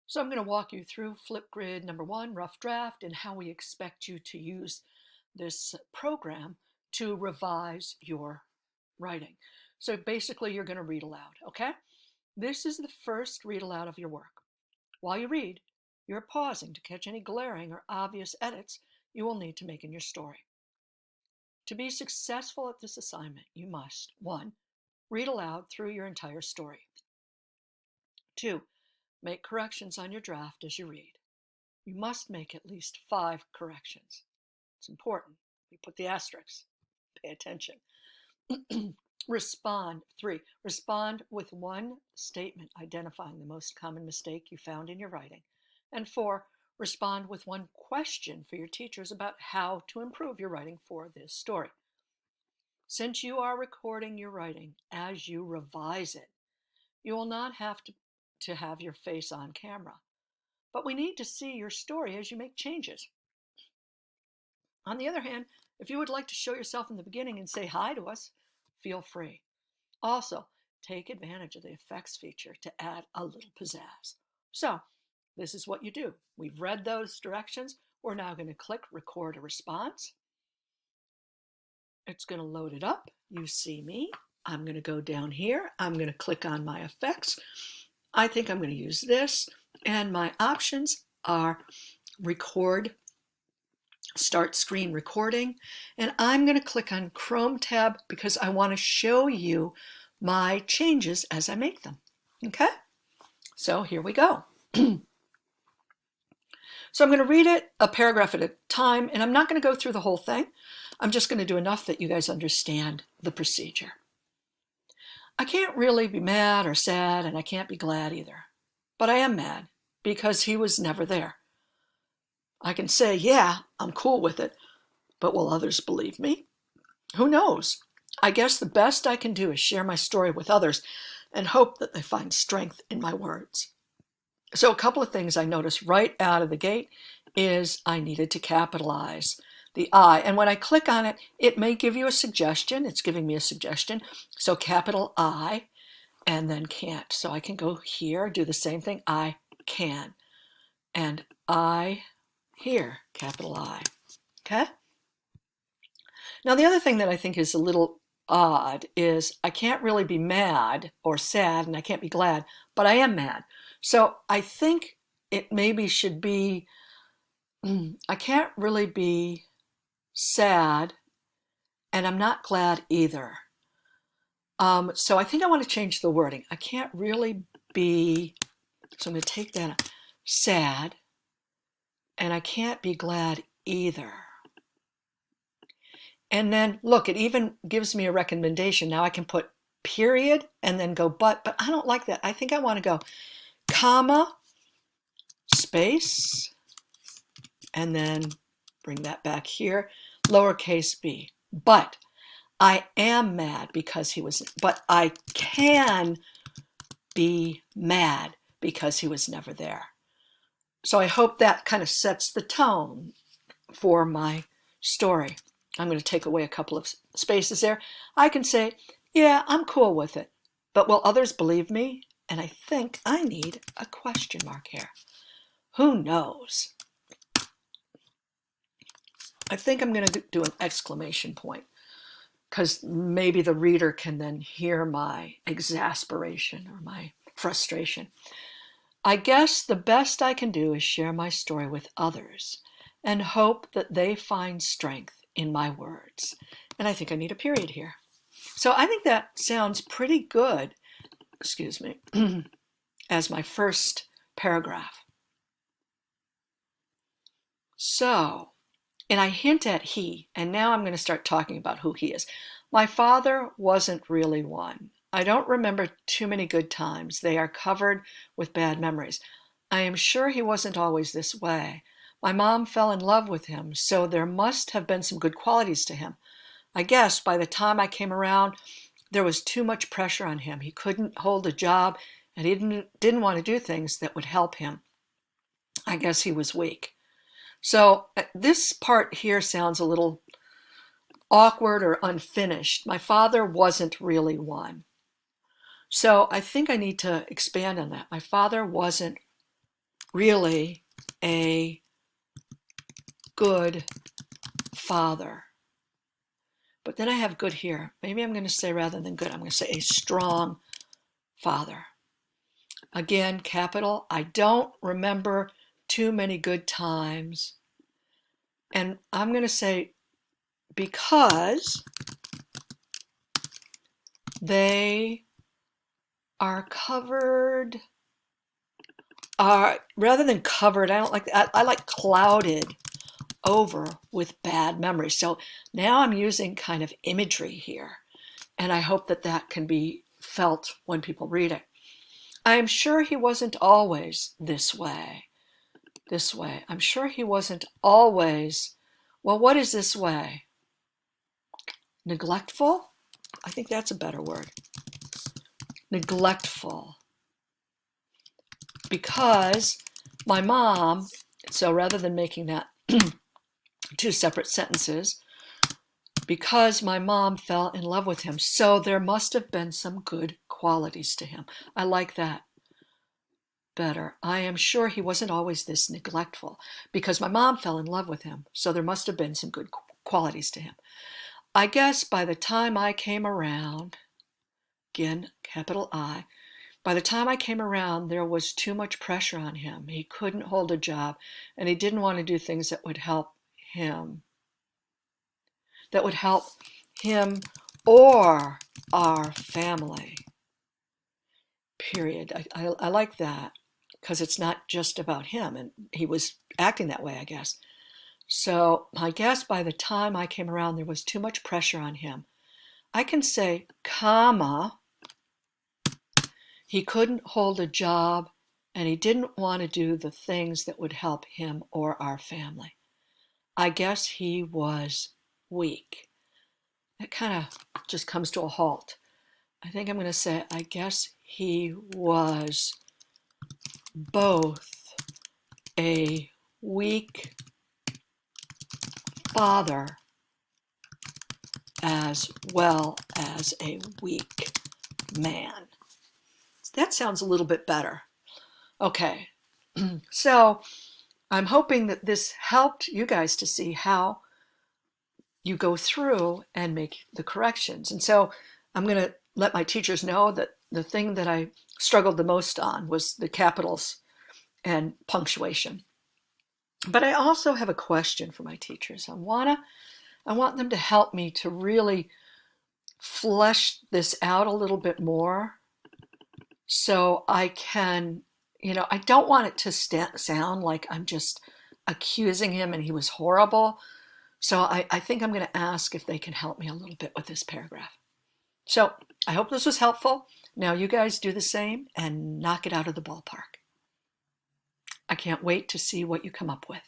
So I'm going to walk you through FlipGrid number 1, rough draft, and how we expect you to use this program to revise your writing. So basically you're going to read aloud, okay? This is the first read aloud of your work. While you read, you're pausing to catch any glaring or obvious edits you will need to make in your story. To be successful at this assignment, you must 1. Read aloud through your entire story. 2. Make corrections on your draft as you read. You must make at least 5 corrections. It's important. We put the asterisks. Pay attention. Respond. 3. Respond with one statement identifying the most common mistake you found in your writing. And 4. Respond with one question for your teachers about how to improve your writing for this story. Since you are recording your writing as you revise it, you will not have to have your face on camera. But we need to see your story as you make changes. On the other hand, if you would like to show yourself in the beginning and say hi to us, feel free. Also, take advantage of the effects feature to add a little pizzazz. So, this is what you do. We've read those directions. We're now going to click record a response. It's going to load it up. You see me. I'm going to go down here. I'm going to click on my effects. I think I'm going to use this. And my options are record, start screen recording, and I'm going to click on Chrome tab because I want to show you my changes as I make them. Okay, so here we go. So I'm going to read it a paragraph at a time, and I'm not going to go through the whole thing. I'm just going to do enough that you guys understand the procedure. I can't really be mad or sad, and I can't be glad either. But I am mad because he was never there. I can say, yeah, I'm cool with it, but will others believe me? Who knows? I guess the best I can do is share my story with others and hope that they find strength in my words. So a couple of things I noticed right out of the gate is I needed to capitalize the I. And when I click on it, it may give you a suggestion. It's giving me a suggestion. So capital I and then can't. So I can go here, do the same thing. I can. And I here, capital I. Okay? Now, the other thing that I think is a little odd is I can't really be mad or sad, and I can't be glad, but I am mad. So I think it maybe should be, I can't really be sad, and I'm not glad either. So I think I want to change the wording. I can't really be, so I'm going to take that out, sad, and I can't be glad either. And then, look, it even gives me a recommendation. Now I can put period and then go but I don't like that. I think I want to go comma, space, and then bring that back here, lowercase b. But I am mad because he was, but I can be mad because he was never there. So I hope that kind of sets the tone for my story. I'm going to take away a couple of spaces there. I can say, yeah, I'm cool with it, but will others believe me? And I think I need a question mark here. Who knows? I think I'm going to do an exclamation point because maybe the reader can then hear my exasperation or my frustration. I guess the best I can do is share my story with others and hope that they find strength in my words. And I think I need a period here. So I think that sounds pretty good, excuse me, as my first paragraph. So, and I hint at he, and now I'm going to start talking about who he is. My father wasn't really one. I don't remember too many good times. They are covered with bad memories. I am sure he wasn't always this way. My mom fell in love with him, so there must have been some good qualities to him. I guess by the time I came around, there was too much pressure on him. He couldn't hold a job, and he didn't want to do things that would help him. I guess he was weak. So this part here sounds a little awkward or unfinished. My father wasn't really one. So I think I need to expand on that. My father wasn't really a good father. But then I have good here. Maybe I'm going to say, rather than good, I'm going to say a strong father. Again, capital. I don't remember too many good times. And I'm going to say because they are covered, rather than covered, I don't like that. I like clouded over with bad memories. So now I'm using kind of imagery here, and I hope that that can be felt when people read it. I'm sure he wasn't always this way. This way. I'm sure he wasn't always, well, what is this way? Neglectful? I think that's a better word. Neglectful. Because my mom, so rather than making that two separate sentences, because my mom fell in love with him, so there must have been some good qualities to him. I like that better. I am sure he wasn't always this neglectful, because my mom fell in love with him, so there must have been some good qualities to him. I guess by the time I came around, again, capital I, by the time I came around, there was too much pressure on him. He couldn't hold a job, and he didn't want to do things that would help him. That would help him or our family. Period. I like that, because it's not just about him, and he was acting that way, I guess. So I guess by the time I came around, there was too much pressure on him. I can say, comma, he couldn't hold a job, and he didn't want to do the things that would help him or our family. I guess he was weak. That kind of just comes to a halt. I think I'm going to say, I guess he was both a weak father as well as a weak man. That sounds a little bit better. Okay, so I'm hoping that this helped you guys to see how you go through and make the corrections. And so I'm going to let my teachers know that the thing that I struggled the most on was the capitals and punctuation. But I also have a question for my teachers. I want them to help me to really flesh this out a little bit more, so I can, I don't want it to sound like I'm just accusing him and he was horrible. So I think I'm going to ask if they can help me a little bit with this paragraph. So I hope this was helpful. Now you guys do the same and knock it out of the ballpark. I can't wait to see what you come up with.